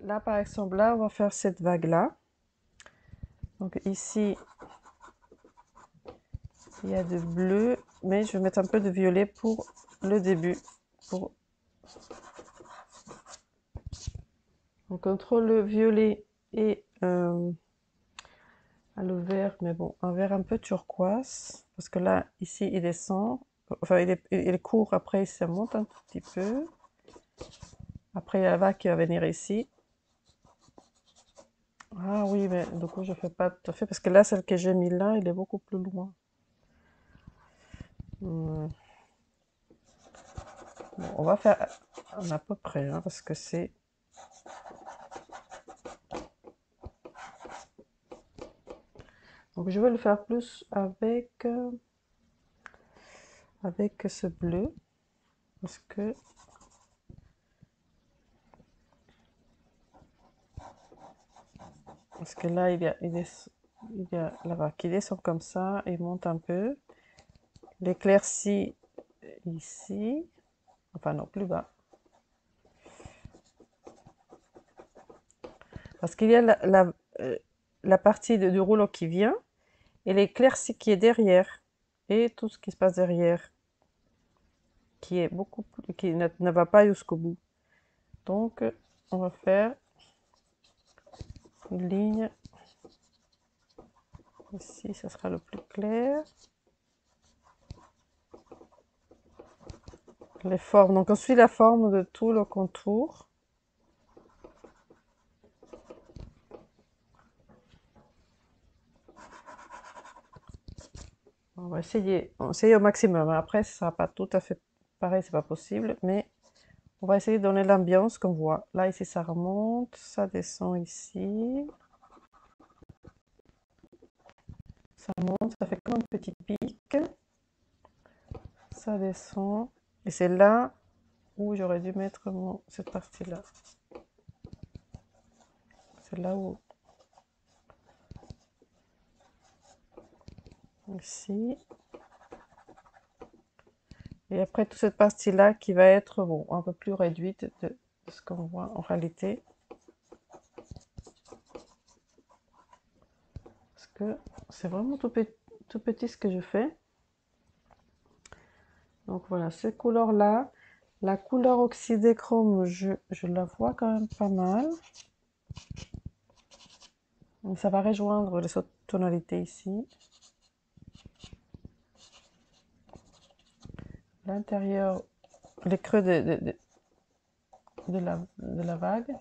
là, par exemple, là, on va faire cette vague-là. Donc ici, il y a de bleu, mais je vais mettre un peu de violet pour le début. Donc entre le violet et le vert, mais bon, un vert un peu turquoise, parce que là, ici, il descend. Enfin, il est court, après, il se monte un tout petit peu. Après, il y a la vague qui va venir ici. Ah oui, mais du coup, je fais pas tout à fait, parce que là, celle que j'ai mis là, il est beaucoup plus loin. Bon, on va faire à peu près, hein, parce que c'est... Donc, je vais le faire plus avec ce bleu, parce que là, il y a la vague qui descend comme ça, il monte un peu. L'éclaircie ici, enfin non, plus bas. Parce qu'il y a la partie du rouleau qui vient et l'éclaircie qui est derrière. Et tout ce qui se passe derrière, qui est beaucoup plus, qui ne va pas jusqu'au bout. Donc, on va faire une ligne. Ici, ça sera le plus clair. Les formes. Donc, on suit la forme de tout le contour. On va essayer au maximum. Après, ce ne sera pas tout à fait pareil, c'est pas possible, mais on va essayer de donner l'ambiance qu'on voit. Là, ici, ça remonte, ça descend ici. Ça monte, ça fait comme un petit pic. Ça descend. Et c'est là où j'aurais dû mettre cette partie-là. C'est là où... Ici. Et après, toute cette partie-là qui va être bon, un peu plus réduite de ce qu'on voit en réalité. Parce que c'est vraiment tout petit ce que je fais. Donc voilà, ces couleurs-là. La couleur oxydéchrome, je la vois quand même pas mal. Donc ça va rejoindre les autres tonalités ici. L'intérieur, les creux de la vague.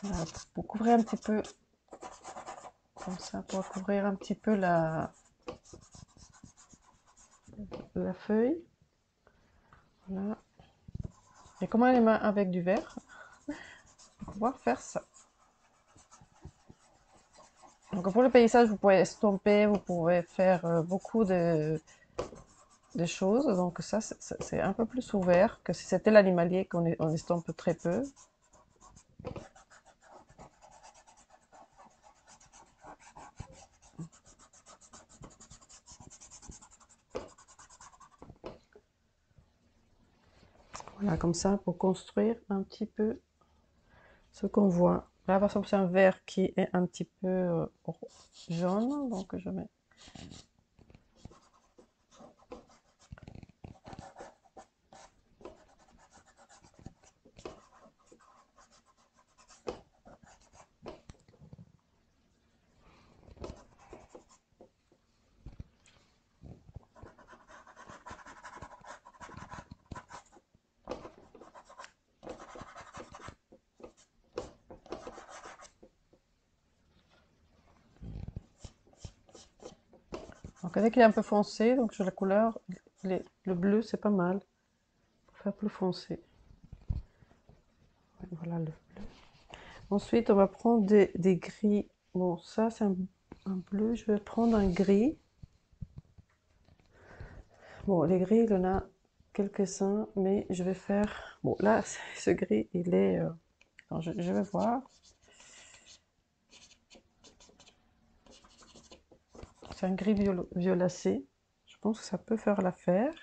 Voilà, pour couvrir un petit peu, comme ça, pour couvrir un petit peu la feuille. Voilà. Et comment les mains avec du verre, pour pouvoir faire ça. Donc pour le paysage, vous pouvez estomper, vous pouvez faire beaucoup de choses. Donc ça, c'est un peu plus ouvert que si c'était l'animalier qu'on estompe très peu. Voilà, comme ça, pour construire un petit peu ce qu'on voit. Là, par exemple, c'est un vert qui est un petit peu jaune, donc je mets... Donc dès qu'il est un peu foncé, donc sur la couleur, le bleu, c'est pas mal. Pour faire plus foncé. Voilà le bleu. Ensuite, on va prendre des gris. Bon, ça, c'est un bleu. Je vais prendre un gris. Bon, les gris, il y en a quelques-uns, mais je vais faire... Bon, là, ce gris, il est... Alors, je vais voir. C'est un gris violacé. Je pense que ça peut faire l'affaire.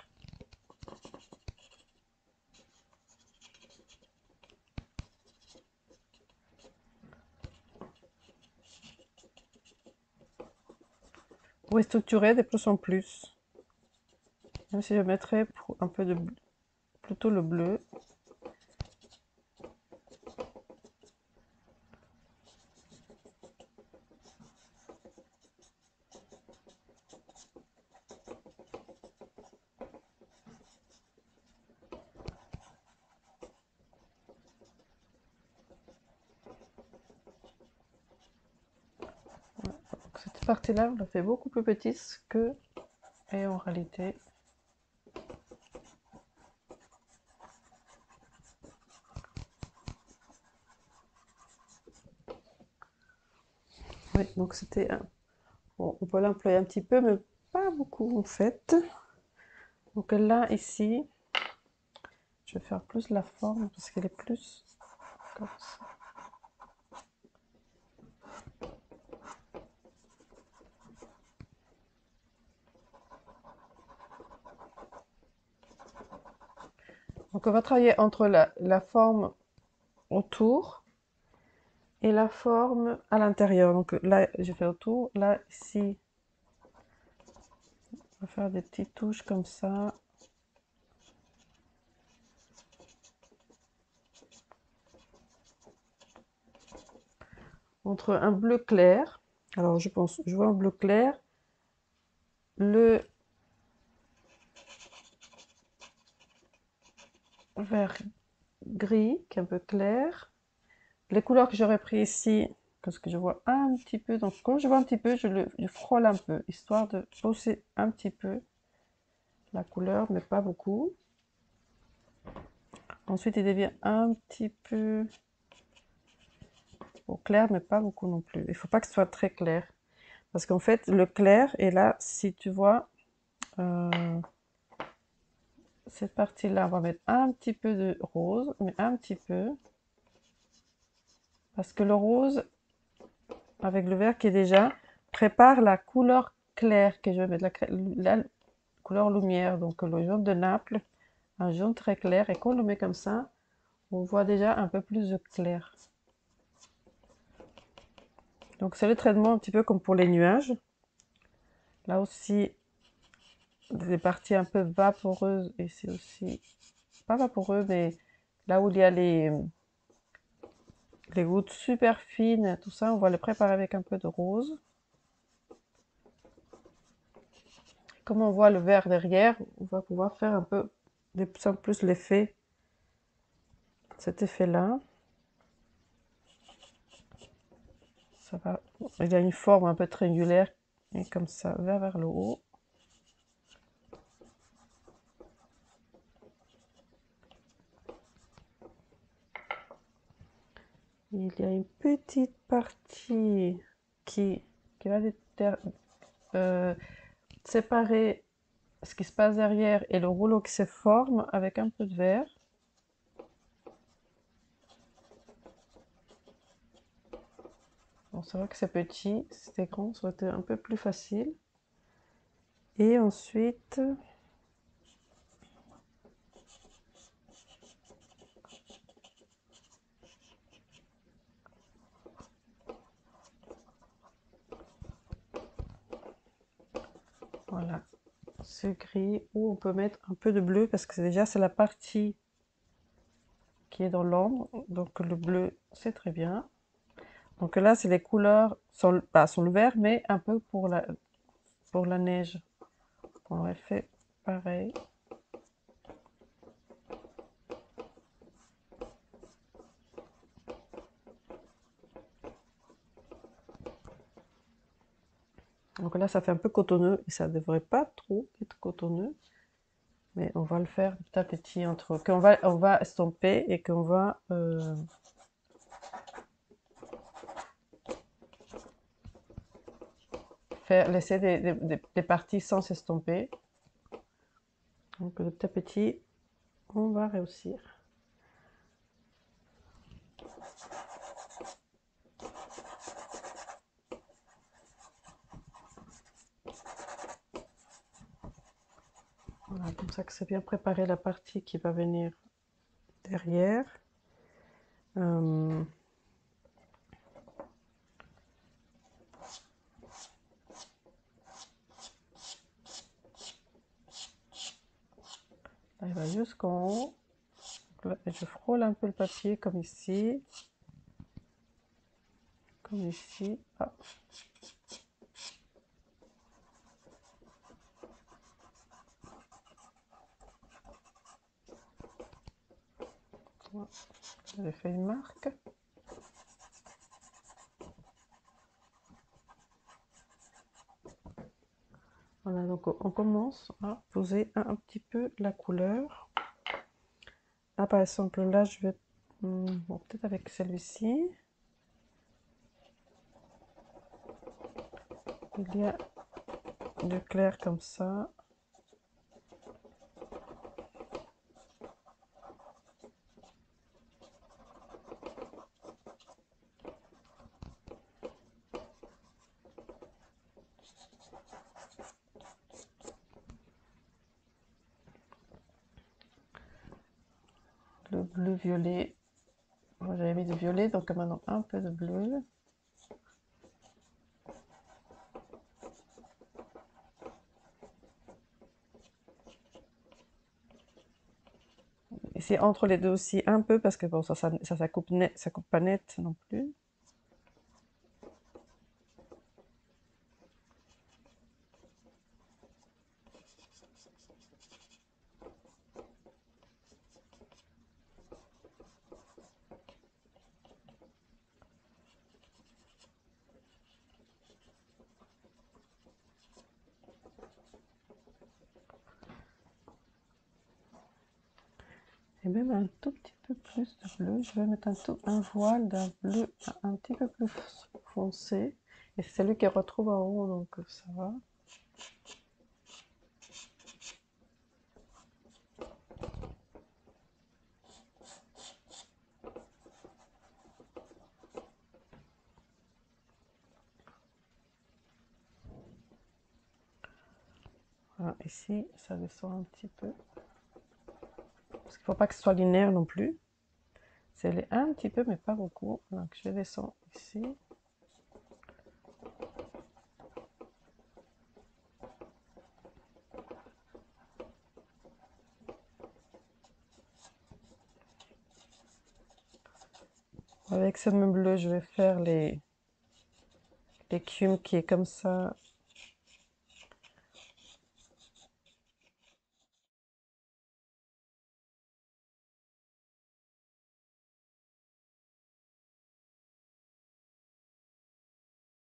Pour structurer de plus en plus. Même si je mettrais un peu de plutôt le bleu. Donc, cette partie-là, on la fait beaucoup plus petite que et en réalité. Oui, donc c'était un... Bon, on peut l'employer un petit peu, mais pas beaucoup en fait. Donc là, ici, je vais faire plus la forme parce qu'elle est plus comme ça. Donc on va travailler entre la forme autour et la forme à l'intérieur. Donc là, j'ai fait autour. Là, ici, on va faire des petites touches comme ça. Entre un bleu clair. Alors je pense, je vois un bleu clair. Le vert gris qui est un peu clair. Les couleurs que j'aurais pris ici, parce que je vois un petit peu, donc quand je vois un petit peu, je frôle un peu, histoire de pousser un petit peu la couleur, mais pas beaucoup. Ensuite, il devient un petit peu clair, mais pas beaucoup non plus. Il ne faut pas que ce soit très clair, parce qu'en fait, le clair est là, si tu vois, cette partie-là, on va mettre un petit peu de rose, mais un petit peu, parce que le rose, avec le vert qui est déjà, prépare la couleur claire que je vais mettre, la couleur lumière, donc le jaune de Naples, un jaune très clair, et quand on le met comme ça, on voit déjà un peu plus de clair. Donc c'est le traitement un petit peu comme pour les nuages. Là aussi, des parties un peu vaporeuses, et c'est aussi, pas vaporeux, mais là où il y a les gouttes super fines, tout ça, on va les préparer avec un peu de rose. Comme on voit le vert derrière, on va pouvoir faire un peu de plus en plus l'effet, cet effet-là. Ça va, il y a une forme un peu triangulaire, et comme ça, vers le haut. Il y a une petite partie qui va séparer ce qui se passe derrière et le rouleau qui se forme avec un peu de vert. Bon, c'est vrai que c'est petit, si c'était grand, ça aurait été un peu plus facile. Et ensuite, voilà, ce gris où on peut mettre un peu de bleu parce que déjà c'est la partie qui est dans l'ombre, donc le bleu c'est très bien. Donc là c'est les couleurs sont le vert mais un peu pour la neige. On aurait fait pareil. Donc là ça fait un peu cotonneux et ça devrait pas trop être cotonneux. Mais on va le faire petit à petit entre on va estomper et qu'on va laisser des parties sans s'estomper. Donc petit à petit, on va réussir. Voilà, comme ça que c'est bien préparé la partie qui va venir derrière. Là, il va jusqu'en haut. Là, je frôle un peu le papier comme ici. Comme ici. Ah. J'ai fait une marque. Voilà, donc on commence à poser un petit peu la couleur. Là, par exemple, là, je vais... bon, peut-être avec celui-ci. Il y a du clair comme ça. Le bleu violet. Moi, j'avais mis du violet, donc maintenant un peu de bleu. Ici, entre les deux aussi, un peu, parce que bon, ça coupe net, ça coupe pas net non plus. Et même un tout petit peu plus de bleu. Je vais mettre un voile d'un bleu un petit peu plus foncé. Et c'est celui qui retrouve en haut, donc ça va. Voilà, ici, ça descend un petit peu. Parce qu'il ne faut pas que ce soit linéaire non plus. C'est un petit peu, mais pas beaucoup. Donc je descends ici. Avec ce même bleu, je vais faire l'écume qui est comme ça